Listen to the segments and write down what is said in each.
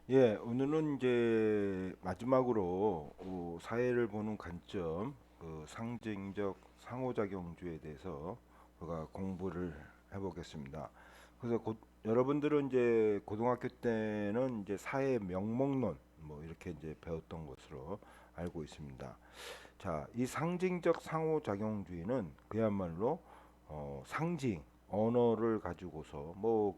예, 오늘은 이제 마지막으로 사회를 보는 관점, 상징적 상호작용주에 대해서 우리가 공부를 해보겠습니다. 그래서 여러분들은 이제 고등학교 때는 이제 사회 명목론 뭐 이렇게 이제 배웠던 것으로 알고 있습니다. 자, 이 상징적 상호작용주의는 그야말로 상징, 언어를 가지고서 뭐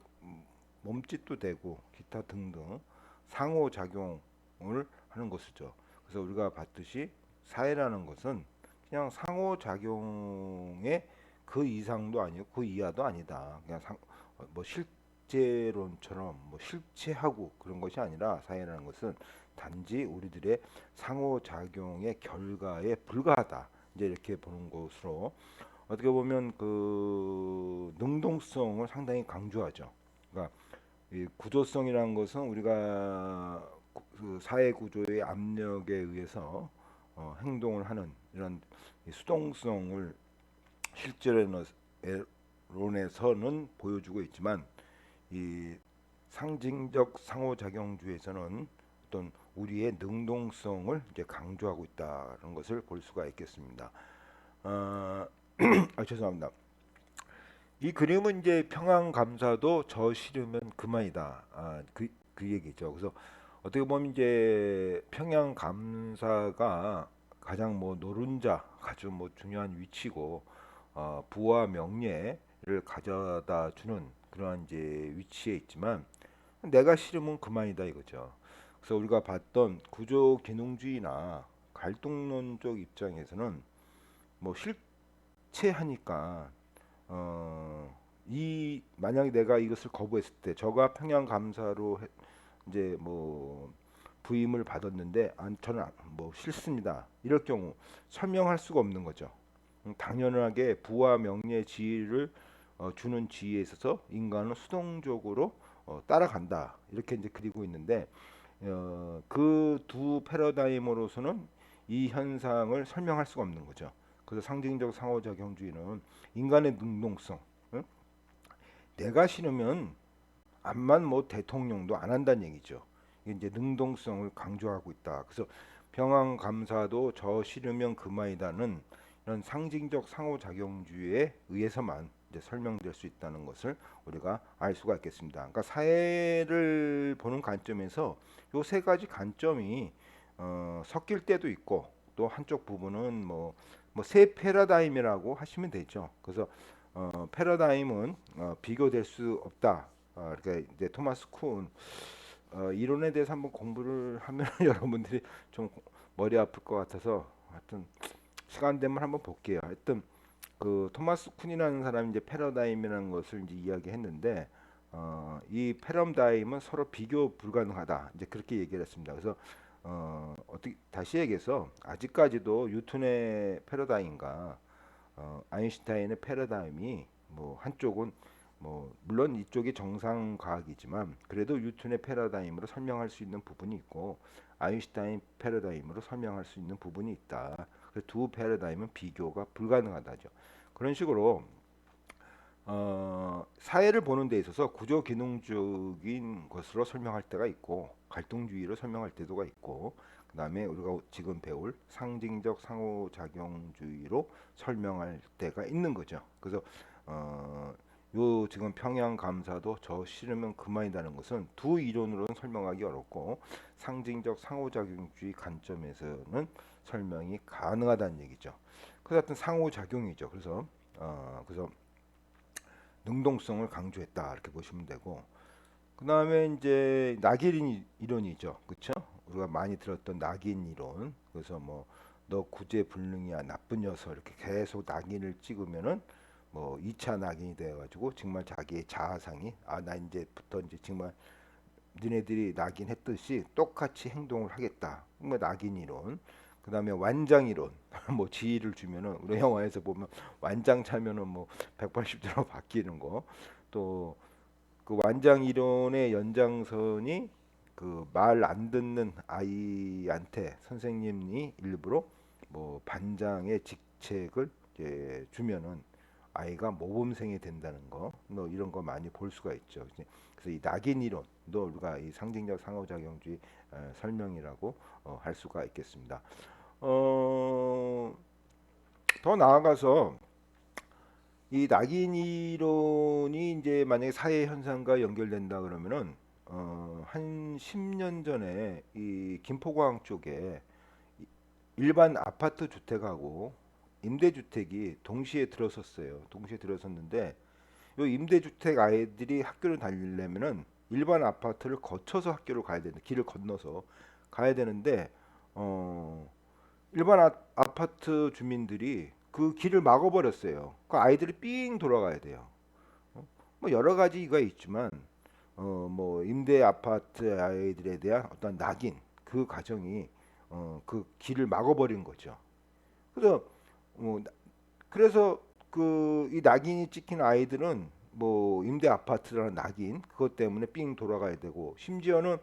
몸짓도 되고 기타 등등 상호작용을 하는 것이죠. 그래서 우리가 봤듯이 사회라는 것은 그냥 상호작용의 그 이상도 아니고 그 이하도 아니다. 그냥 뭐 실제론처럼 뭐 실체하고 그런 것이 아니라 사회라는 것은 단지 우리들의 상호작용의 결과에 불과하다. 이제 이렇게 보는 것으로 어떻게 보면 그 능동성을 상당히 강조하죠. 그러니까 이 구조성이라는 것은 우리가 그 사회 구조의 압력에 의해서 행동을 하는 이런 수동성을 실제론에서는 보여주고 있지만 이 상징적 상호작용주의에서는 어떤 우리의 능동성을 이제 강조하고 있다는 것을 볼 수가 있겠습니다. 어, 죄송합니다. 이 그림은 이제 평양 감사도 저 싫으면 그만이다. 그 얘기죠. 그래서 어떻게 보면 이제 평양 감사가 가장 뭐 노른자 아주 뭐 중요한 위치고 부와 명예를 가져다 주는 그러한 이제 위치에 있지만 내가 싫으면 그만이다 이거죠. 그래서 우리가 봤던 구조 기능주의나 갈등론적 입장에서는 뭐 실체하니까 이 만약에 내가 이것을 거부했을 때 저가 평양 감사로 이제 뭐 부임을 받았는데 저는 뭐 싫습니다. 이럴 경우 설명할 수가 없는 거죠. 당연하게 부와 명예 지위를 주는 지위에 있어서 인간은 수동적으로 따라간다. 이렇게 이제 그리고 있는데 그 두 패러다임으로서는 이 현상을 설명할 수가 없는 거죠. 그래서 상징적 상호작용주의는 인간의 능동성, 응? 내가 싫으면 암만 뭐 대통령도 안 한다는 얘기죠. 이게 이제 능동성을 강조하고 있다. 그래서 평양 감사도 저 싫으면 그만이다는 이런 상징적 상호작용주의에 의해서만 이제 설명될 수 있다는 것을 우리가 알 수가 있겠습니다. 그러니까 사회를 보는 관점에서 요 세 가지 관점이 섞일 때도 있고 또 한쪽 부분은 세 패러다임이라고 하시면 되죠. 그래서 패러다임은 비교될 수 없다. 그러니까 이제 토마스 쿤 이론에 대해서 한번 공부를 하면 여러분들이 좀 머리 아플 것 같아서 하여튼 시간 되면 한번 볼게요. 하여튼 그 토마스 쿤이라는 사람이 이제 패러다임이라는 것을 이제 이야기했는데 이 패러다임은 서로 비교 불가능하다. 이제 그렇게 얘기를 했습니다. 그래서 어떻게 다시 얘기해서 아직까지도 뉴턴의 패러다임과 아인슈타인의 패러다임이 뭐 한쪽은 뭐 물론 이쪽이 정상 과학이지만 그래도 뉴턴의 패러다임으로 설명할 수 있는 부분이 있고 아인슈타인 패러다임으로 설명할 수 있는 부분이 있다. 두 패러다임은 비교가 불가능하다죠. 그런 식으로 사회를 보는 데 있어서 구조 기능적인 것으로 설명할 때가 있고 갈등주의로 설명할 때도 있고 그다음에 우리가 지금 배울 상징적 상호작용주의로 설명할 때가 있는 거죠. 그래서 어, 요 지금 평양 감사도 저 싫으면 그만이라는 것은 두 이론으로는 설명하기 어렵고 상징적 상호작용주의 관점에서는 설명이 가능하다는 얘기죠. 그래서 하여튼 상호작용이죠. 그래서 능동성을 강조했다 이렇게 보시면 되고 그 다음에 이제 낙인 이론이죠, 그렇죠? 우리가 많이 들었던 낙인 이론. 그래서 뭐 너 구제불능이야 나쁜 녀석 이렇게 계속 낙인을 찍으면은 뭐 2차 낙인이 돼가지고 정말 자기의 자아상이 나 이제부터 이제 정말 니네들이 낙인했듯이 똑같이 행동을 하겠다. 뭐 낙인 이론. 그다음에 완장 이론. 뭐 지위를 주면은 우리 영화에서 보면 완장 차면은 뭐 180도로 바뀌는 거. 또 그 완장 이론의 연장선이 그 말 안 듣는 아이한테 선생님이 일부러 뭐 반장의 직책을 이제 주면은 아이가 모범생이 된다는 거, 뭐 이런 거 많이 볼 수가 있죠. 그래서 이 낙인 이론도 우리가 이 상징적 상호작용주의 설명이라고 할 수가 있겠습니다. 어, 더 나아가서 이 낙인 이론이 이제 만약에 사회 현상과 연결된다 그러면은 한 10년 전에 이 김포광 쪽에 일반 아파트 주택하고 임대주택이 동시에 들어섰어요. 동시에 들어섰는데 요 임대주택 아이들이 학교를 다니려면은 일반 아파트를 거쳐서 학교를 가야 되는 길을 건너서 가야 되는데 어 일반 아파트 주민들이 그 길을 막아버렸어요. 그 아이들이 삥 돌아가야 돼요. 뭐 여러 가지가 있지만 뭐 임대 아파트 아이들에 대한 어떤 낙인 그 가정이 그 길을 막아버린 거죠. 그래서 어, 그래서 그 이 낙인이 찍힌 아이들은 뭐 임대 아파트라는 낙인 그것 때문에 삥 돌아가야 되고 심지어는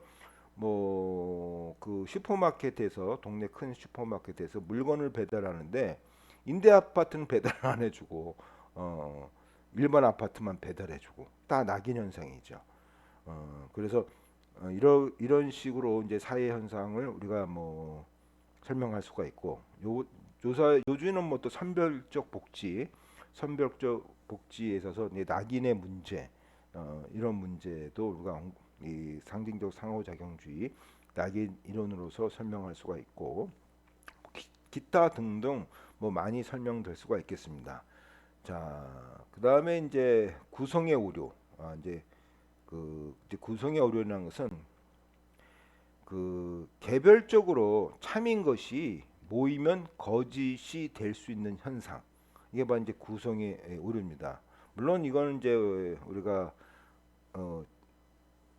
뭐 그 슈퍼마켓에서 동네 큰 슈퍼마켓에서 물건을 배달하는데 임대 아파트는 배달 안 해주고 어 일반 아파트만 배달해주고 다 낙인 현상이죠. 그래서 이런 식으로 이제 사회 현상을 우리가 뭐 설명할 수가 있고 요즘에는 뭐 또 선별적 복지에 있어서 이제 낙인의 문제 이런 문제도 우리가 이 상징적 상호작용주의 낙인 이론으로서 설명할 수가 있고 기타 등등 뭐 많이 설명될 수가 있겠습니다. 자, 그다음에 이제 구성의 오류. 이제 구성의 오류라는 것은 그 개별적으로 참인 것이 모이면 거짓이 될 수 있는 현상. 이게 바로 이제 구성의 오류입니다. 물론 이거는 이제 우리가 어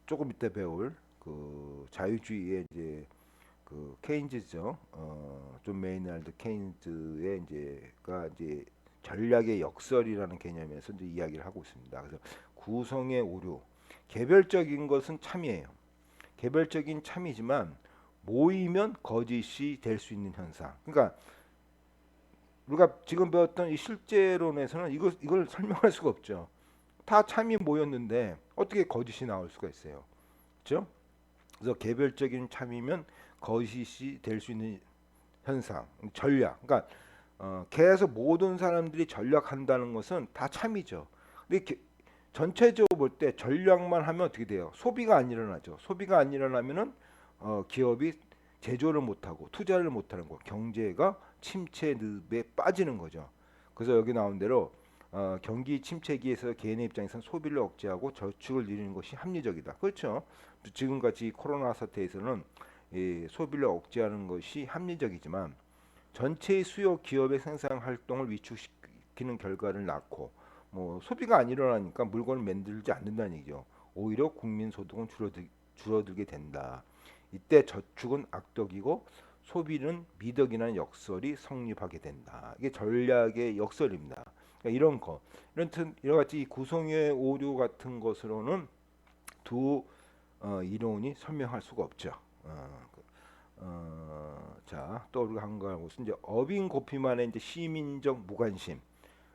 조금 이따 배울 그 자유주의의 이제 그 케인즈죠. 존 메이널드 케인즈의 이제가 이제 전략의 역설이라는 개념에서 이제 이야기를 하고 있습니다. 그래서 구성의 오류, 개별적인 것은 참이에요. 개별적인 참이지만 모이면 거짓이 될 수 있는 현상. 그러니까 우리가 지금 배웠던 이 실제론에서는 이걸 설명할 수가 없죠. 다 참이 모였는데 어떻게 거짓이 나올 수가 있어요. 그렇죠? 그래서 개별적인 참이면 거짓이 될 수 있는 현상, 전략. 그러니까 계속 모든 사람들이 전략한다는 것은 다 참이죠. 근데 전체적으로 볼 때 전략만 하면 어떻게 돼요? 소비가 안 일어나죠. 소비가 안 일어나면은 기업이 제조를 못하고 투자를 못하는 거, 경제가 침체 늪에 빠지는 거죠. 그래서 여기 나온 대로 경기 침체기에서 개인의 입장에서는 소비를 억제하고 저축을 늘리는 것이 합리적이다. 그렇죠. 지금같이 코로나 사태에서는 이 소비를 억제하는 것이 합리적이지만 전체의 수요 기업의 생산 활동을 위축시키는 결과를 낳고 뭐 소비가 안 일어나니까 물건을 만들지 않는다는 얘기죠. 오히려 국민 소득은 줄어들게 된다. 이때 저축은 악덕이고 소비는 미덕이라는 역설이 성립하게 된다. 이게 전략의 역설입니다. 그러니까 이런 같이 구성의 오류 같은 것으로는 두 이론이 설명할 수가 없죠. 자, 또 우리가 한 거 무슨 이제 어빙 고피만의 이제 시민적 무관심,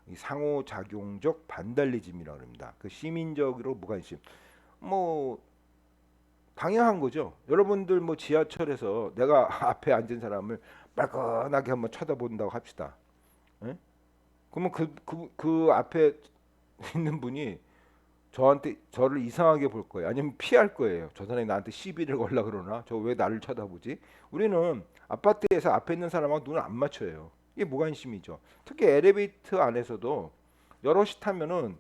이 상호작용적 반달리즘이라고 합니다. 그 시민적으로 무관심, 뭐 당연한 거죠. 여러분들 뭐 지하철에서 내가 앞에 앉은 사람을 빨간하게 한번 쳐다본다고 합시다. 예? 그러면 그 앞에 있는 분이 저를 이상하게 볼 거예요. 아니면 피할 거예요. 저 사람이 나한테 시비를 걸라 그러나 저 왜 나를 쳐다보지? 우리는 아파트에서 앞에 있는 사람하고 눈을 안 맞춰요. 이게 무관심이죠. 특히 엘리베이터 안에서도 여럿이 타면은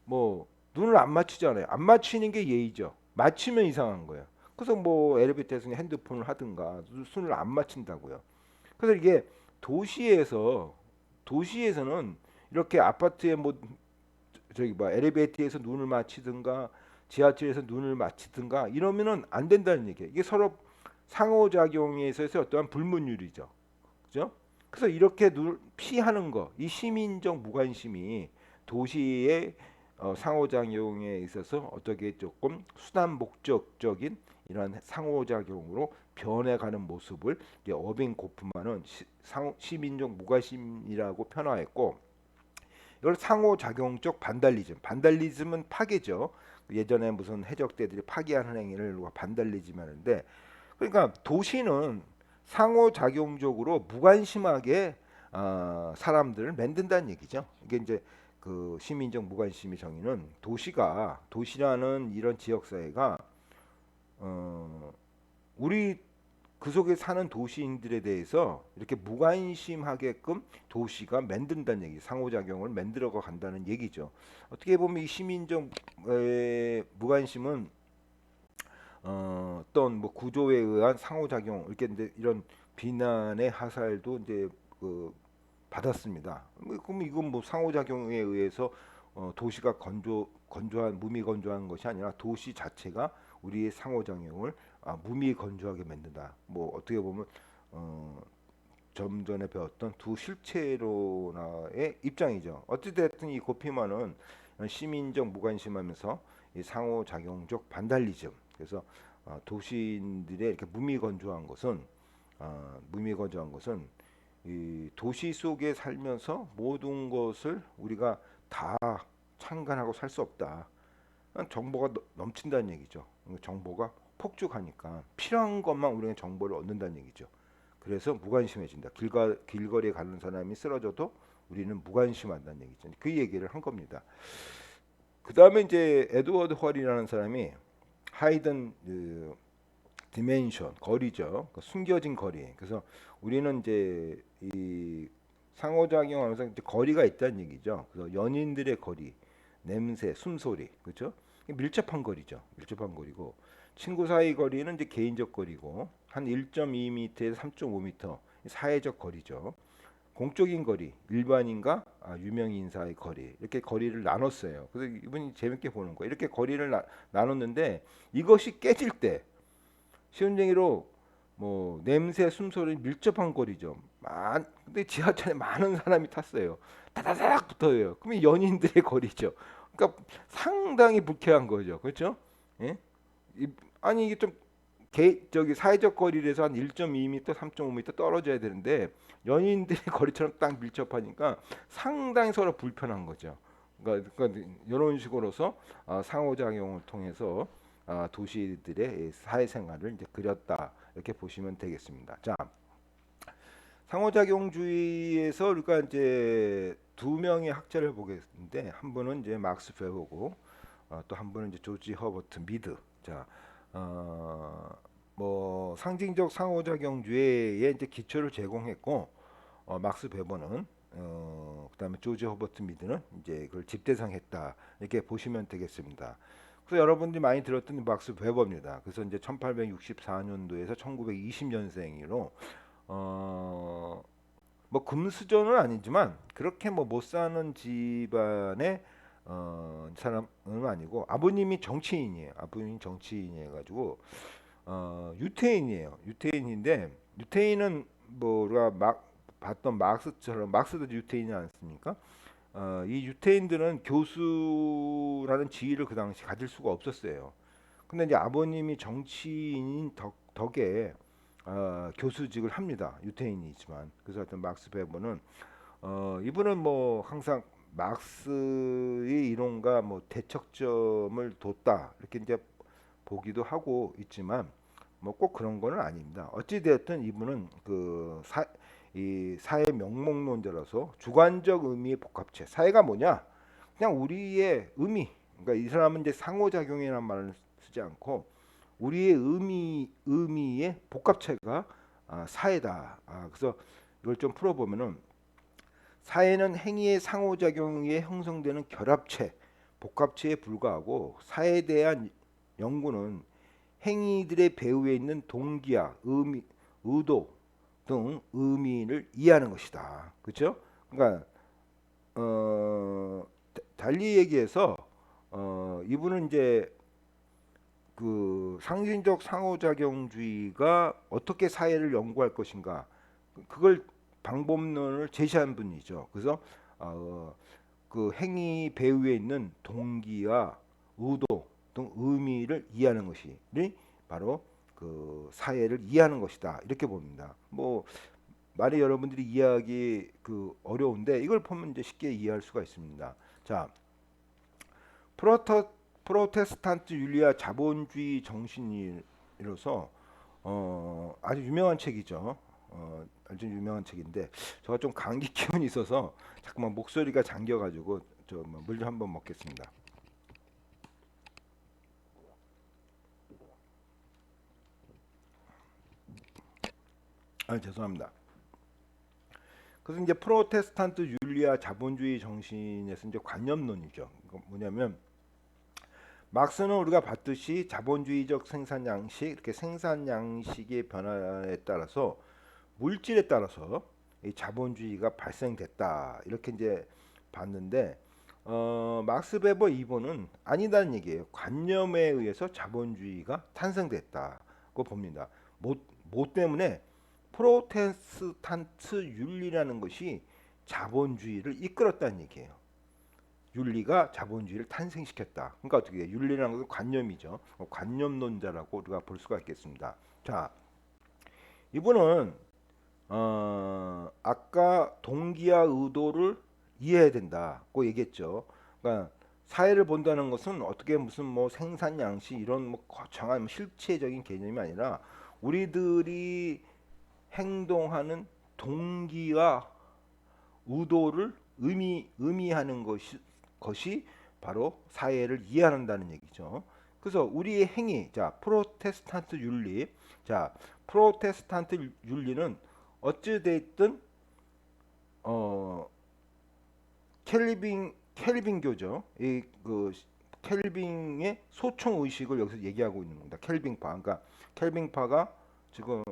뭐 눈을 안 맞추잖아요. 안 맞추는 게 예의죠. 맞추면 이상한 거예요. 그래서 뭐 엘리베이터에서 핸드폰을 하든가 손을 안 맞춘다고요. 그래서 이게 도시에서 도시에서는 이렇게 아파트에 뭐 저기 뭐 엘리베이터에서 눈을 맞추든가 지하철에서 눈을 맞추든가 이러면은 안 된다는 얘기예요. 이게 서로 상호작용에 있어서 어떠한 불문율이죠. 그죠? 그래서 이렇게 피하는 거, 이 시민적 무관심이 도시의 상호작용에 있어서 어떻게 조금 수단 목적적인 이런 상호작용으로 변해가는 모습을 이제 어빙 고프만은 시민적 무관심이라고 표현했고 이걸 상호작용적 반달리즘. 반달리즘은 파괴죠. 예전에 무슨 해적대들이 파괴하는 행위를 누가 반달리즘 하는데, 그러니까 도시는 상호작용적으로 무관심하게 사람들을 만든다는 얘기죠. 이게 이제 그 시민적 무관심의 정의는 도시라는 이런 지역 사회가 어, 우리 그 속에 사는 도시인들에 대해서 이렇게 무관심하게끔 도시가 만든다는 얘기, 상호작용을 만들어가 간다는 얘기죠. 어떻게 보면 이 시민적 무관심은 어떤 뭐 구조에 의한 상호작용 이렇게 이제 이런 비난의 하살도 이제 그 받았습니다. 그럼 이건 뭐 상호작용에 의해서 도시가 건조한 무미건조한 것이 아니라 도시 자체가 우리의 상호작용을 무미건조하게 만든다. 뭐 어떻게 보면 어, 좀 전에 배웠던 두 실체론의 입장이죠. 어찌됐든 이 고피만은 시민적 무관심하면서 이 상호작용적 반달리즘. 그래서 도시인들의 이렇게 무미건조한 것은 이 도시 속에 살면서 모든 것을 우리가 다 창간하고 살 수 없다. 정보가 넘친다는 얘기죠. 정보가 폭죽하니까 필요한 것만 우리는 정보를 얻는다는 얘기죠. 그래서 무관심해진다. 길거리에 가는 사람이 쓰러져도 우리는 무관심한다는 얘기죠. 그 얘기를 한 겁니다. 그 다음에 이제 에드워드 헐이라는 사람이 하이든 디멘션 거리죠. 그 숨겨진 거리. 그래서 우리는 이제 이 상호작용하면서 이제 거리가 있다는 얘기죠. 그래서 연인들의 거리, 냄새, 숨소리, 그렇죠? 밀접한 거리죠. 밀접한 거리고 친구 사이 거리는 이제 개인적 거리고 한 1.2m에서 3.5m 사회적 거리죠. 공적인 거리, 일반인과 유명 인사의 거리 이렇게 거리를 나눴어요. 그래서 이분이 재밌게 보는 거예요. 이렇게 거리를 나눴는데 이것이 깨질 때 시운쟁이로 뭐 냄새, 숨소리 밀접한 거리죠. 근데 지하철에 많은 사람이 탔어요. 다다닥 붙어요. 그러면 연인들의 거리죠. 그러니까 상당히 불쾌한 거죠. 그렇죠? 예? 아니 이게 좀 저기 사회적 거리에서 한 1.2m, 3.5m 떨어져야 되는데 연인들의 거리처럼 딱 밀접하니까 상당히 서로 불편한 거죠. 그러니까 이런 식으로서 상호작용을 통해서 도시들의 사회생활을 이제 그렸다 이렇게 보시면 되겠습니다. 자, 상호작용주의에서 우리가 이제 두 명의 학자를 보겠는데 한 분은 이제 막스 베버고 또 한 분은 이제 조지 허버트 미드. 자, 어, 뭐 상징적 상호작용주의에 이제 기초를 제공했고 막스 베버는 그다음에 조지 허버트 미드는 이제 그걸 집대성했다 이렇게 보시면 되겠습니다. 그래서 여러분들이 많이 들었던 막스 베버입니다. 그래서 이제 1864년도에서 1920년생으로 어, 뭐 금수저는 아니지만 그렇게 뭐 못 사는 집안의 사람은 아니고 아버님이 정치인이에요. 아버님이 정치인이어 가지고 유태인이에요. 유태인인데 유태인은 뭐 우리가 막 봤던 막스처럼 막스도 유태인이 않습니까? 이 유태인들은 교수라는 지위를 그 당시 가질 수가 없었어요. 근데 이제 아버님이 정치인인 덕에 교수직을 합니다. 유태인이지만 그래서 하여튼 막스 베버는 이분은 뭐 항상 막스의 이론과 뭐 대척점을 뒀다 이렇게 이제 보기도 하고 있지만 뭐 꼭 그런 거는 아닙니다. 어찌 되었든 이분은 이 사회 명목론자로서 주관적 의미의 복합체. 사회가 뭐냐? 그냥 우리의 의미. 그러니까 이 사람은 이제 상호작용이라는 말을 쓰지 않고 우리의 의미의 복합체가 사회다. 그래서 이걸 좀 풀어보면은 사회는 행위의 상호작용에 형성되는 결합체, 복합체에 불과하고 사회에 대한 연구는 행위들의 배후에 있는 동기와 의도 등 의미를 이해하는 것이다. 그렇죠? 그러니까 달리 얘기해서 이분은 이제 그 상징적 상호작용주의가 어떻게 사회를 연구할 것인가 그걸 방법론을 제시한 분이죠. 그래서 그 행위 배후에 있는 동기와 의도 등 의미를 이해하는 것이 바로 그 사회를 이해하는 것이다. 이렇게 봅니다. 뭐 많이 여러분들이 이해하기 어려운데 이걸 보면 이제 쉽게 이해할 수가 있습니다. 자, 프로터 프로테스탄트 윤리와 자본주의 정신이로서 아주 유명한 책이죠. 아주 유명한 책인데 제가 좀 감기 기운이 있어서 자꾸만 목소리가 잠겨가지고 물 좀 한번 먹겠습니다. 죄송합니다. 그래서 이제 프로테스탄트 윤리와 자본주의 정신에서 이제 관념론이죠. 이거 뭐냐면 막스는 우리가 봤듯이 자본주의적 생산 양식, 이렇게 생산 양식의 변화에 따라서 물질에 따라서 이 자본주의가 발생됐다 이렇게 이제 봤는데 막스 베버 2번은 아니다는 얘기예요. 관념에 의해서 자본주의가 탄생됐다고 봅니다. 뭐 때문에 프로테스탄트 윤리라는 것이 자본주의를 이끌었다는 얘기예요. 윤리가 자본주의를 탄생시켰다. 그러니까 어떻게 해요? 윤리라는 것은 관념이죠. 관념론자라고 우리가 볼 수가 있겠습니다. 자, 이분은 아까 동기와 의도를 이해해야 된다고 얘기했죠. 그러니까 사회를 본다는 것은 어떻게 무슨 뭐 생산 양식 이런 뭐 거창한 실체적인 개념이 아니라 우리들이 행동하는 동기와 의도를 의미하는 것이 바로 사회를 이해한다는 얘기죠. 그래서 우리의 행위, 자 프로테스탄트 윤리, 자 프로테스탄트 윤리는 어찌됐든 어 켈빈교죠. 이그 켈빈의 소총 의식을 여기서 얘기하고 있는 겁니다. 켈빈파. 그러니까 켈빈파가 지금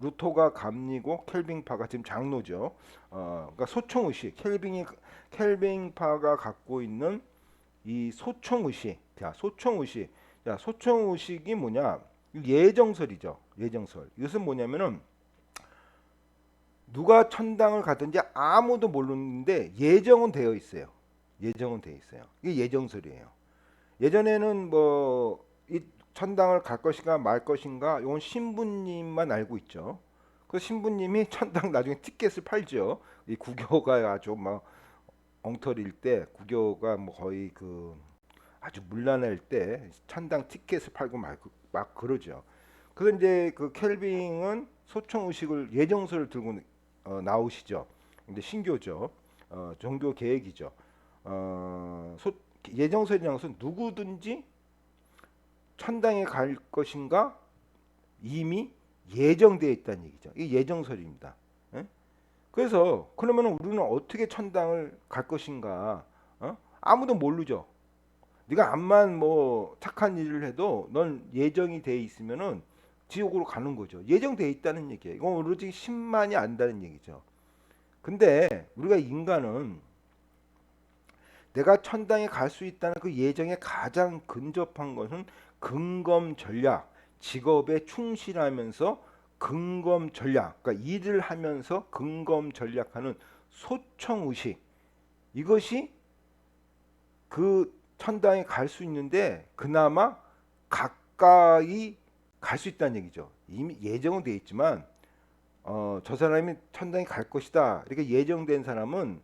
루터가 감리고 켈빈파가 지금 장로죠. 그러니까 소총 의식, 켈빈파가 갖고 있는 이 소총 의식. 자, 소총 의식. 자, 소총 의식이 뭐냐? 예정설이죠. 예정설. 이것은 뭐냐면은 누가 천당을 가든지 아무도 모르는데 예정은 되어 있어요. 예정은 되어 있어요. 이게 예정설이에요. 예전에는 뭐 이 천당을 갈 것인가 말 것인가 이건 신부님만 알고 있죠. 그 신부님이 천당 나중에 티켓을 팔죠. 이 구교가 아주 막 엉터리일 때 구교가 뭐 거의 아주 문란할 때 천당 티켓을 팔고 막 그러죠. 그래서 이제 그 켈빙은 소총 의식을 예정설을 들고 나오시죠. 근데 신교죠. 종교 계획이죠. 예정설이라는 것은 누구든지 천당에 갈 것인가 이미 예정되어 있다는 얘기죠. 이게 예정설입니다. 예? 그래서 그러면 우리는 어떻게 천당을 갈 것인가? 아무도 모르죠. 네가 암만 뭐 착한 일을 해도 넌 예정이 돼 있으면은 지옥으로 가는 거죠. 예정돼 있다는 얘기예요. 이건 오로지 신만이 안다는 얘기죠. 근데 우리가 인간은 내가 천당에 갈 수 있다는 그 예정에 가장 근접한 것은 근검 전략, 직업에 충실하면서 근검 전략, 그러니까 일을 하면서 근검 전략하는 소청 의식. 이것이 그 천당에 갈 수 있는데 그나마 가까이 갈 수 있다는 얘기죠. 이미 예정은 돼 있지만 저 사람이 천당에 갈 것이다 이렇게 예정된 사람은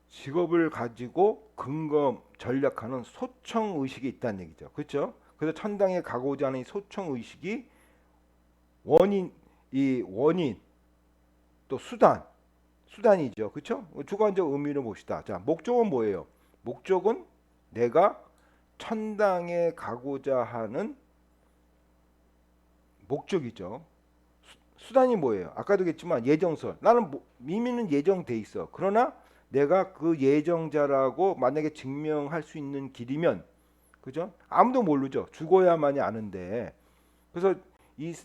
직업을 가지고 근검 전략하는 소청 의식이 있다는 얘기죠. 그렇죠? 그래서 천당에 가고자 하는 이 소청 의식이 원인 또 수단이죠. 그렇죠? 주관적 의미를 봅시다. 자, 목적은 뭐예요? 목적은 내가 천당에 가고자 하는 목적이죠. 수단이 뭐예요? 아까도 얘기했지만 예정설. 나는 이미는 예정돼 있어. 그러나 내가 그 예정자라고 만약에 증명할 수 있는 길이면 그죠? 아무도 모르죠. 죽어야만이 아는데. 그래서 이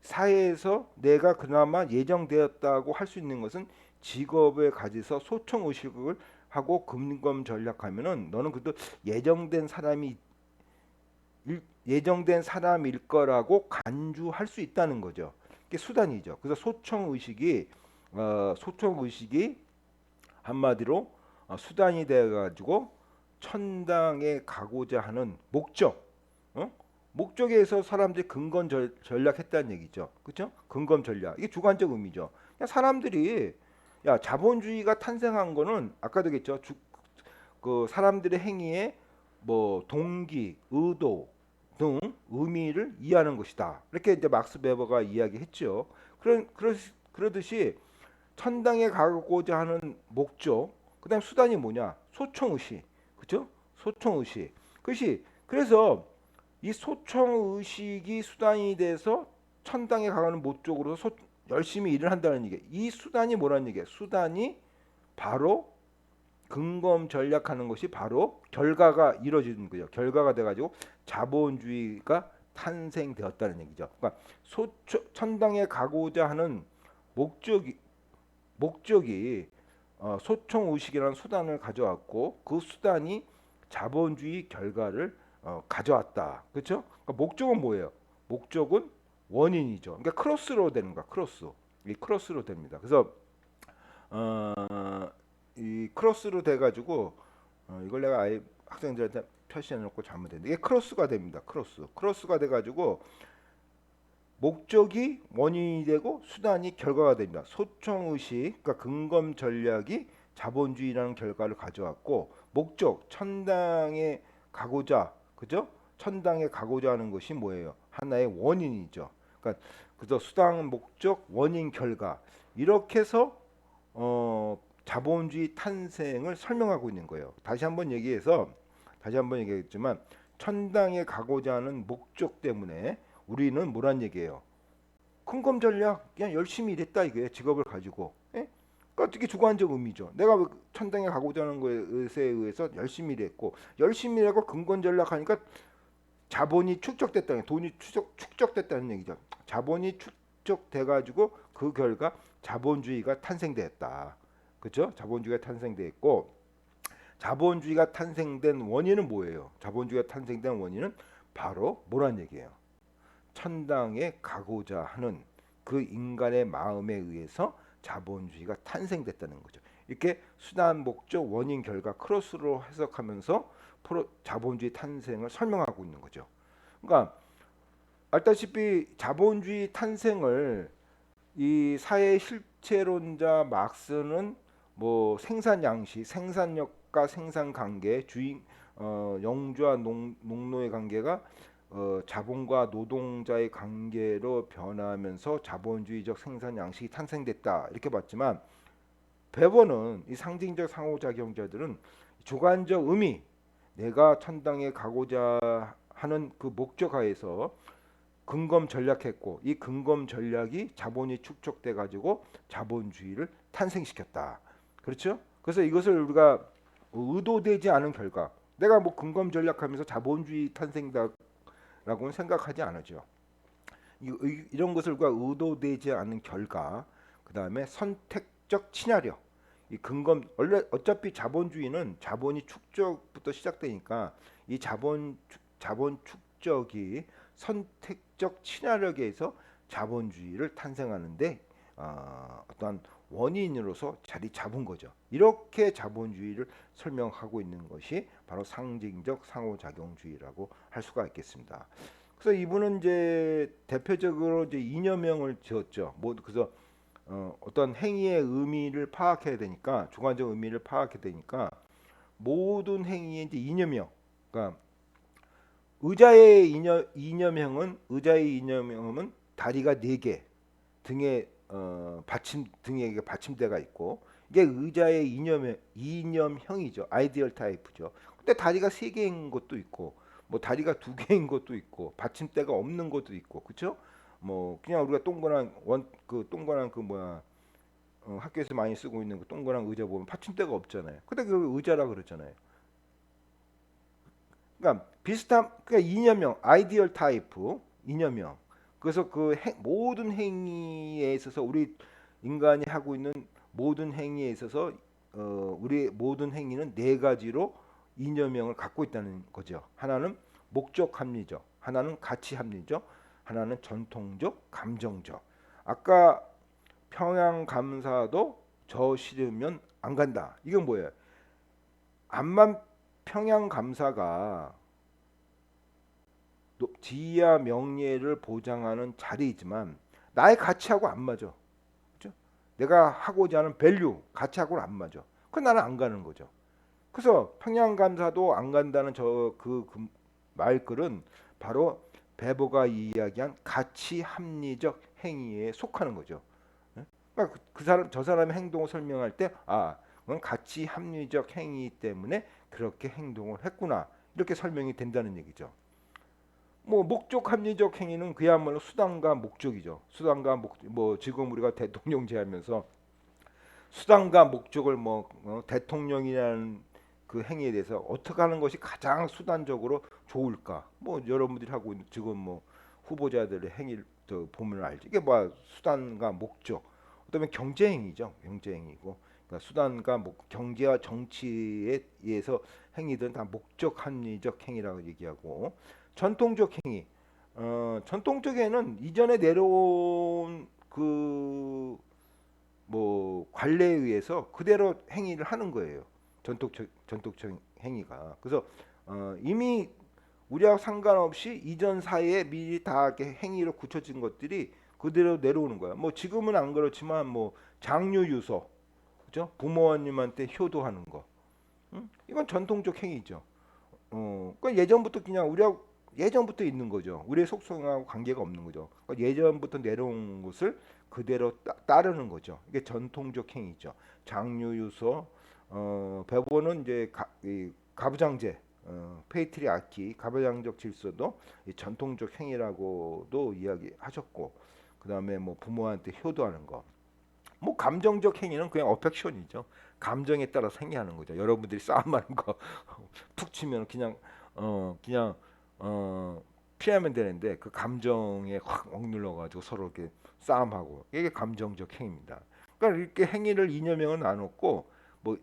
사회에서 내가 그나마 예정되었다고 할 수 있는 것은 직업에 가져서 소청 의식을 하고 근검 전략하면은 너는 그래도 예정된 사람이 예정된 사람일 거라고 간주할 수 있다는 거죠. 이게 수단이죠. 그래서 소청 의식이 한마디로 수단이 되어 가지고 천당에 가고자 하는 목적, 어? 목적에서 사람들이 근검 전략했다는 얘기죠. 그렇죠? 근검 전략. 이게 주관적 의미죠. 그냥 사람들이 야, 자본주의가 탄생한 거는 아까도 얘기했죠. 그 사람들의 행위에 뭐 동기, 의도 등 의미를 이해하는 것이다. 이렇게 이제 막스 베버가 이야기했죠. 그러듯이 천당에 가고자 하는 목적, 그다음 수단이 뭐냐? 소청의식, 그렇죠? 소청의식. 그것이 그래서 이 소청의식이 수단이 돼서 천당에 가는 목적으로 열심히 일을 한다는 얘기. 이 수단이 뭐라는 얘기야? 수단이 바로 근검 전략하는 것이 바로 결과가 이루어지는 거죠. 결과가 돼가지고 자본주의가 탄생되었다는 얘기죠. 그러니까 천당에 가고자 하는 목적이 소청 의식이라는 수단을 가져왔고 그 수단이 자본주의 결과를 가져왔다. 그렇죠? 그러니까 목적은 뭐예요? 목적은 원인이죠. 그러니까 크로스로 되는 거야. 크로스. 이 크로스로 됩니다. 그래서 이 크로스로 돼가지고 이걸 내가 아예 학생들한테 표시해놓고 잘못했는데 이게 크로스가 됩니다. 크로스가 돼가지고 목적이 원인이 되고 수단이 결과가 됩니다. 소청의식, 그러니까 근검 전략이 자본주의라는 결과를 가져왔고 목적, 천당에 가고자, 그죠? 천당에 가고자 하는 것이 뭐예요? 하나의 원인이죠. 그러니까 그래서 수단, 목적, 원인, 결과 이렇게 해서 자본주의 탄생을 설명하고 있는 거예요. 다시 한번 얘기했지만 천당에 가고자 하는 목적 때문에 우리는 뭐란 얘기예요? 근검 전략 그냥 열심히 일했다 이거예요. 직업을 가지고. 예? 그러니까 되게 주관적 의미죠. 내가 왜 천당에 가고자 하는 것에 의해서 열심히 일했고 열심히 일하고 근검 전략하니까 자본이 축적됐다는 돈이 축적됐다는 얘기죠. 자본이 축적돼 가지고 그 결과 자본주의가 탄생되었다. 그렇죠? 자본주의가 탄생됐고 자본주의가 탄생된 원인은 뭐예요? 자본주의가 탄생된 원인은 바로 뭐란 얘기예요? 천당에 가고자 하는 그 인간의 마음에 의해서 자본주의가 탄생됐다는 거죠. 이렇게 수단, 목적, 원인, 결과 크로스로 해석하면서 자본주의 탄생을 설명하고 있는 거죠. 그러니까 알다시피 자본주의 탄생을 이 사회 실체론자 막스는 뭐 생산 양식, 생산력과 생산 관계, 영주와 농노의 관계가 자본과 노동자의 관계로 변하면서 자본주의적 생산 양식이 탄생됐다 이렇게 봤지만 베버는 이 상징적 상호작용자들은 주관적 의미, 내가 천당에 가고자 하는 그 목적하에서 근검 전략했고 이 근검 전략이 자본이 축적돼 가지고 자본주의를 탄생시켰다. 그렇죠? 그래서 이것을 우리가 의도되지 않은 결과, 내가 뭐 근검 전략하면서 자본주의 탄생다라고는 생각하지 않으죠. 이런 것을 우리가 의도되지 않은 결과, 그 다음에 선택적 친화력. 이 근검 원래 어차피 자본주의는 자본이 축적부터 시작되니까 이 자본 축적이 선택적 친화력에 의해서 자본주의를 탄생하는데 어떤 원인으로서 자리 잡은 거죠. 이렇게 자본주의를 설명하고 있는 것이 바로 상징적 상호작용주의라고 할 수가 있겠습니다. 그래서 이분은 이제 대표적으로 이제 이념형을 지었죠. 뭐 그래서 어떤 행위의 의미를 파악해야 되니까 주관적 의미를 파악해야 되니까 모든 행위의 이제 이념형, 그러니까 의자의 이념형은 다리가 네 개, 등에 등에 받침대가 있고 이게 의자의 이념형이죠. 아이디얼 타입이죠. 근데 다리가 세 개인 것도 있고 뭐 다리가 두 개인 것도 있고 받침대가 없는 것도 있고 그렇죠? 뭐 그냥 우리가 동그란 그 뭐야 학교에서 많이 쓰고 있는 그 동그란 의자 보면 받침대가 없잖아요. 근데 그 의자라 그러잖아요. 그러니까 비슷한 그러니까 이념형 아이디얼 타입 이념형. 그래서 모든 행위에 있어서 우리 인간이 하고 있는 모든 행위에 있어서 우리 모든 행위는 네 가지로 이념형을 갖고 있다는 거죠. 하나는 목적 합리적, 하나는 가치 합리적, 하나는 전통적, 감정적. 아까 평양 감사도 저 싫으면 안 간다. 이건 뭐예요? 암만 평양 감사가 지위와 명예를 보장하는 자리이지만 나의 가치하고 안 맞아. 그죠? 내가 하고자 하는 밸류, 가치하고는 안 맞아. 그 나는 안 가는 거죠. 그래서 평양감사도 안 간다는 그 말글은 바로 베보가 이야기한 가치 합리적 행위에 속하는 거죠. 예? 그러니까 그 사람 저 사람의 행동을 설명할 때 그건 가치 합리적 행위 때문에 그렇게 행동을 했구나 이렇게 설명이 된다는 얘기죠. 뭐 목적 합리적 행위는 그야말로 수단과 목적이죠. 수단과 뭐 지금 우리가 대통령제하면서 수단과 목적을 대통령이라는 그 행위에 대해서 어떻게 하는 것이 가장 수단적으로 좋을까? 뭐 여러분들이 하고 있는 지금 뭐 후보자들의 행위를 보면 알지. 이게 뭐 수단과 목적. 그다음에 경제 행위죠. 경제 행위고. 그러니까 수단과 경제와 정치에 의해서 행위든 다 목적 합리적 행위라고 얘기하고 전통적 행위. 전통적에는 이전에 내려온 그 뭐 관례에 의해서 그대로 행위를 하는 거예요. 전통적 행위가. 그래서 이미 우리하고 상관없이 이전 사회에 미리 다 이렇게 행위로 굳혀진 것들이 그대로 내려오는 거야. 뭐 지금은 안 그렇지만 뭐 장유유서, 그죠? 부모님한테 효도하는 거, 응? 이건 전통적 행위죠. 그러니까 예전부터 그냥 우리하고 예전부터 있는 거죠. 우리의 속성하고 관계가 없는 거죠. 그러니까 예전부터 내려온 것을 그대로 따르는 거죠. 이게 전통적 행위죠. 장유유서, 배보는 이제 이 가부장제, 페이트리아키, 가부장적 질서도 이 전통적 행위라고도 이야기하셨고, 그 다음에 뭐 부모한테 효도하는 거. 뭐 감정적 행위는 그냥 어펙션이죠. 감정에 따라 행위하는 거죠. 여러분들이 싸움하는 거 툭 치면 그냥 어 피하면 되는데 그 감정에 확 억눌러 가지고 서로 이렇게 싸움하고 이게 감정적 행위입니다. 그러니까 이렇게 행위를 이념형은 나눴고 뭐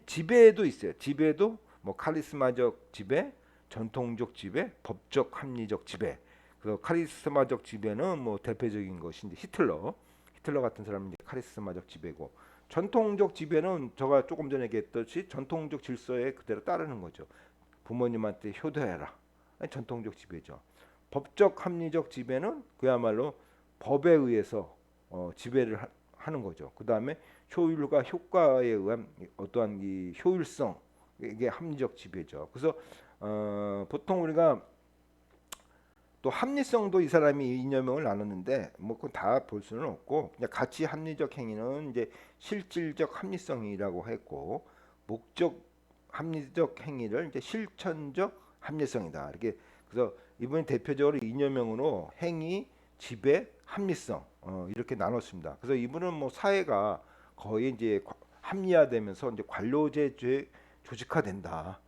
지배도 있어요. 지배도 뭐 카리스마적 지배, 전통적 지배, 법적 합리적 지배. 그래서 카리스마적 지배는 뭐 대표적인 것이 이제 히틀러 같은 사람이 이제 카리스마적 지배고 전통적 지배는 제가 조금 전에 얘기했듯이 전통적 질서에 그대로 따르는 거죠. 부모님한테 효도해라. 전통적 지배죠. 법적 합리적 지배는 그야말로 법에 의해서 지배를 하는 거죠. 그 다음에 효율과 효과에 의한 어떠한 이 효율성 이게 합리적 지배죠. 그래서 보통 우리가 또 합리성도 이 사람이 이념형을 나눴는데 뭐 그건 다 볼 수는 없고 그냥 가치 합리적 행위는 이제 실질적 합리성이라고 했고 목적 합리적 행위를 이제 실천적 합리성이다. 이렇게 그래서 이번에 대표적으로 이념형으로 행위, 지배, 합리성 이렇게 나눴습니다. 그래서 이분은 뭐 사회가 거의 이제 합리화되면서 이제 관료제 조직화된다.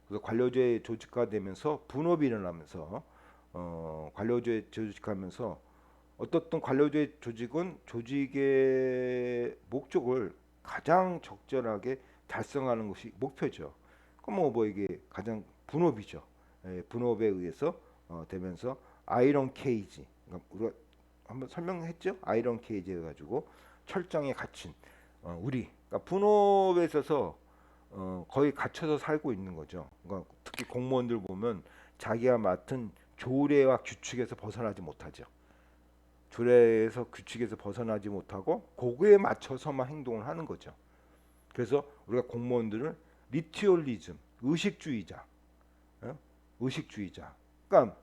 그래서 관료제 조직화되면서 분업이 일어나면서 관료제 조직하면서 어떻든 관료제 조직은 조직의 목적을 가장 적절하게 달성하는 것이 목표죠. 그럼 뭐 이게 가장 분업이죠. 분업에 의해서 되면서 아이런 케이지. 그러니까 우리가 한번 설명했죠. 아이런 케이지 해가지고 철장에 갇힌 우리. 그러니까 분업에 있어서 거의 갇혀서 살고 있는 거죠. 그러니까 특히 공무원들 보면 자기가 맡은 조례와 규칙에서 벗어나지 못하죠. 조례에서 규칙에서 벗어나지 못하고 그거에 맞춰서만 행동을 하는 거죠. 그래서 우리가 공무원들은 리튜얼리즘, 의식주의자, 의식주의자. 그러니까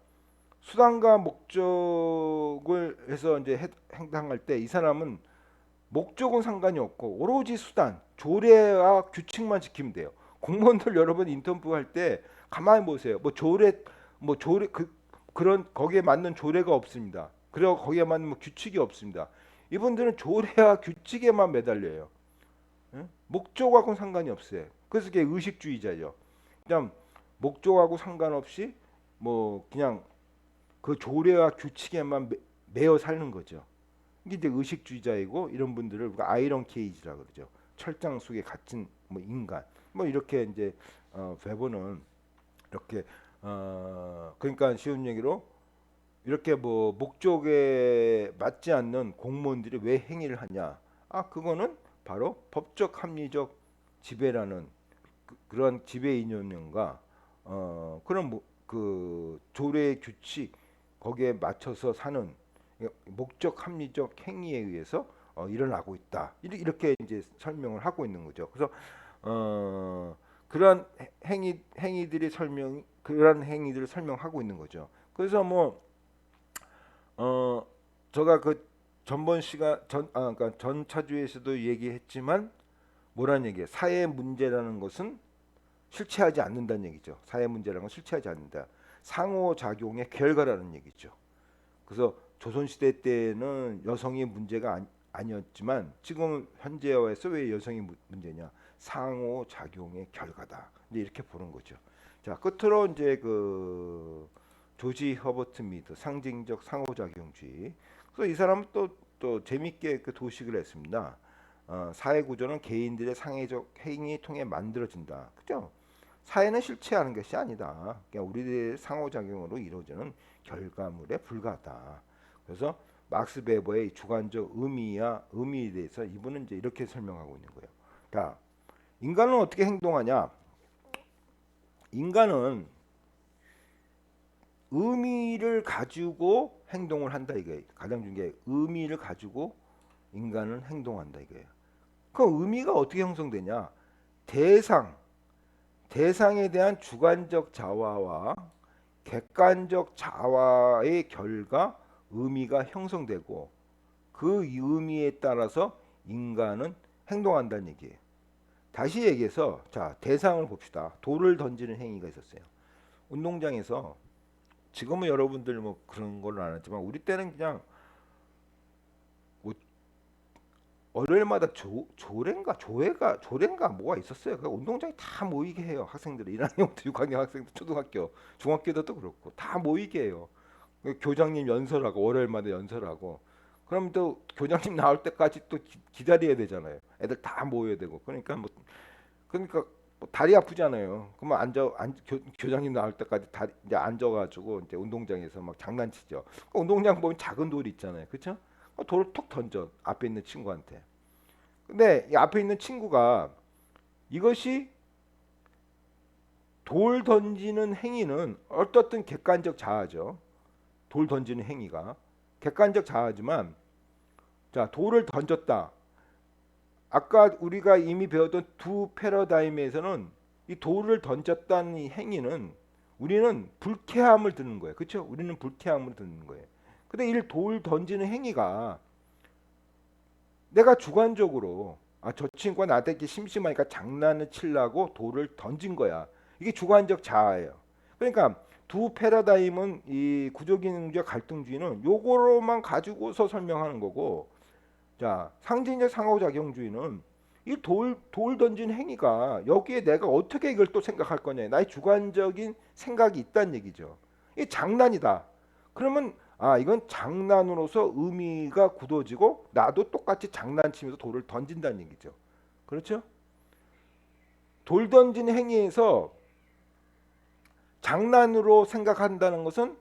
수단과 목적을 해서 이제 행동할 때 이 사람은 목적은 상관이 없고 오로지 수단, 조례와 규칙만 지키면 돼요. 공무원들 여러분 인터뷰할 때 가만히 보세요. 뭐 조례 그런 거기에 맞는 조례가 없습니다. 그리고 거기에 맞는 뭐 규칙이 없습니다. 이분들은 조례와 규칙에만 매달려요. 응? 목적하고는 상관이 없어요. 그래서 이게 의식주의자죠. 그냥 목적하고 상관없이 뭐 그냥 그 조례와 규칙에만 매여 사는 거죠. 이게 이제 의식주의자이고 이런 분들을 우리가 아이런 케이지라 그러죠. 철장 속에 갇힌 뭐 인간. 뭐 이렇게 이제 베버는 이렇게 그러니까 쉬운 얘기로 이렇게 뭐 목적에 맞지 않는 공무원들이 왜 행위를 하냐? 그거는 바로 법적 합리적 지배라는 그런 지배 이념과 그런 그 조례 규칙 거기에 맞춰서 사는 목적 합리적 행위에 의해서 일어나고 있다. 이렇게 이제 설명을 하고 있는 거죠. 그래서 그러한 행위들이 그러한 행위들을 설명하고 있는 거죠. 그래서 뭐 제가 그 전번 시간 그러니까 전 차주에서도 얘기했지만 뭐란 얘기예요? 사회 문제라는 것은 실체하지 않는다는 얘기죠. 사회 문제라는 건 실체하지 않는다. 상호작용의 결과라는 얘기죠. 그래서 조선시대 때는 여성이 문제가 아니었지만 지금 현재화에서 왜 여성이 문제냐? 상호작용의 결과다. 이제 이렇게 보는 거죠. 자, 끝으로 이제 그 조지 허버트 미드 상징적 상호작용주의. 그래서 이 사람은 또 재밌게 그 도식을 했습니다. 사회 구조는 개인들의 상해적 행위 통해 만들어진다. 그죠? 사회는 실체하는 것이 아니다. 그냥 우리들의 상호작용으로 이루어지는 결과물에 불과하다. 그래서 막스 베버의 주관적 의미에 대해서 이분은 이제 이렇게 설명하고 있는 거예요. 그러니까 인간은 어떻게 행동하냐? 인간은 의미를 가지고 행동을 한다 이게 가장 중요한 게 의미를 가지고 인간은 행동한다 이거예요. 그 의미가 어떻게 형성되냐? 대상에 대한 주관적 자화와 객관적 자화의 결과 의미가 형성되고 그 의미에 따라서 인간은 행동한다는 얘기예요. 다시 얘기해서 자 대상을 봅시다. 돌을 던지는 행위가 있었어요. 운동장에서 지금은 여러분들 뭐 그런 걸로 안 하지만 우리 때는 그냥 뭐 월요일마다 조례인가 뭐가 있었어요. 그 운동장에 다 모이게 해요. 학생들 1학년부터 6학년 학생들 초등학교 중학교도 그렇고 다 모이게 해요. 그 교장님 연설하고 월요일마다 연설하고 그럼 또 교장님 나올 때까지 또 기다려야 되잖아요. 애들 다 모여야 되고 그러니까 뭐 다리 아프잖아요. 그러면 교장님 나올 때까지 이제 앉아가지고 이제 운동장에서 막 장난치죠. 그 운동장 보면 작은 돌이 있잖아요, 그렇죠? 돌을 톡 던져 앞에 있는 친구한테. 근데 이 앞에 있는 친구가 이것이 돌 던지는 행위는 어떻든 객관적 자아죠. 돌 던지는 행위가 객관적 자아지만 자 돌을 던졌다. 아까 우리가 이미 배웠던 두 패러다임에서는 이 돌을 던졌다는 이 행위는 우리는 불쾌함을 듣는 거예요. 그렇죠? 우리는 불쾌함을 듣는 거예요. 근데 이 돌 던지는 행위가 내가 주관적으로 저 친구가 나한테 이렇게 심심하니까 장난을 치려고 돌을 던진 거야. 이게 주관적 자아예요. 그러니까 두 패러다임은 이 구조기능주의 갈등주의는 요거로만 가지고서 설명하는 거고 자, 상징적 상호작용주의는 이 돌 던진 행위가 여기에 내가 어떻게 이걸 또 생각할 거냐. 나의 주관적인 생각이 있다는 얘기죠. 이 장난이다. 그러면 이건 장난으로서 의미가 굳어지고 나도 똑같이 장난치면서 돌을 던진다는 얘기죠. 그렇죠? 돌 던진 행위에서 장난으로 생각한다는 것은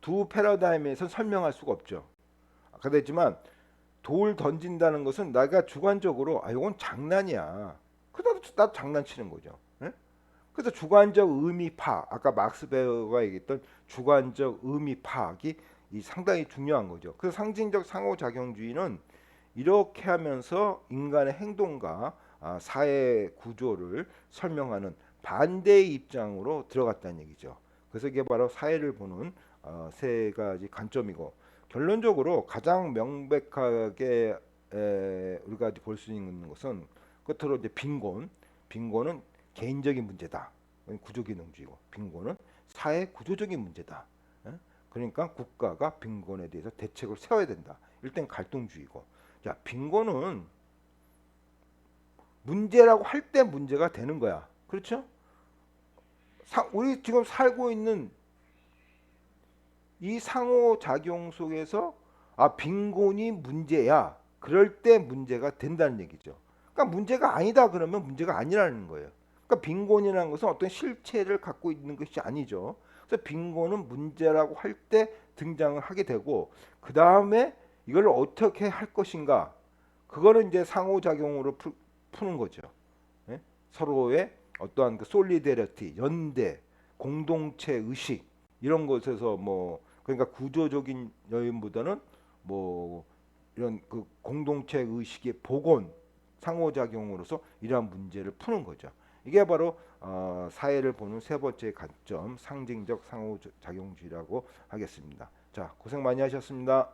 두 패러다임에서 설명할 수가 없죠. 아까 했지만 돌 던진다는 것은 내가 주관적으로 이건 장난이야. 그래도 나도 장난치는 거죠. 예? 그래서 주관적 의미 파악, 아까 막스 베어가 얘기했던 주관적 의미 파악이 상당히 중요한 거죠. 그래서 상징적 상호작용주의는 이렇게 하면서 인간의 행동과 사회 구조를 설명하는 반대의 입장으로 들어갔다는 얘기죠. 그래서 이게 바로 사회를 보는 세 가지 관점이고 결론적으로 가장 명백하게 우리가 볼 수 있는 것은 끝으로 이제 빈곤은 개인적인 문제다. 구조기능주의고 빈곤은 사회 구조적인 문제다. 예? 그러니까 국가가 빈곤에 대해서 대책을 세워야 된다. 일단 갈등주의고 자 빈곤은 문제라고 할 때 문제가 되는 거야. 그렇죠? 우리 지금 살고 있는 이 상호작용 속에서 빈곤이 문제야. 그럴 때 문제가 된다는 얘기죠. 그러니까 문제가 아니다 그러면 문제가 아니라는 거예요. 그러니까 빈곤이라는 것은 어떤 실체를 갖고 있는 것이 아니죠. 그래서 빈곤은 문제라고 할 때 등장을 하게 되고 그 다음에 이걸 어떻게 할 것인가 그거는 이제 상호작용으로 푸는 거죠. 예? 서로의 어떠한 그 솔리데리티, 연대, 공동체 의식 이런 것에서 뭐 그러니까 구조적인 요인보다는 뭐 이런 그 공동체 의식의 복원, 상호작용으로서 이러한 문제를 푸는 거죠. 이게 바로 사회를 보는 세 번째 관점, 상징적 상호작용주의라고 하겠습니다. 자, 고생 많이 하셨습니다.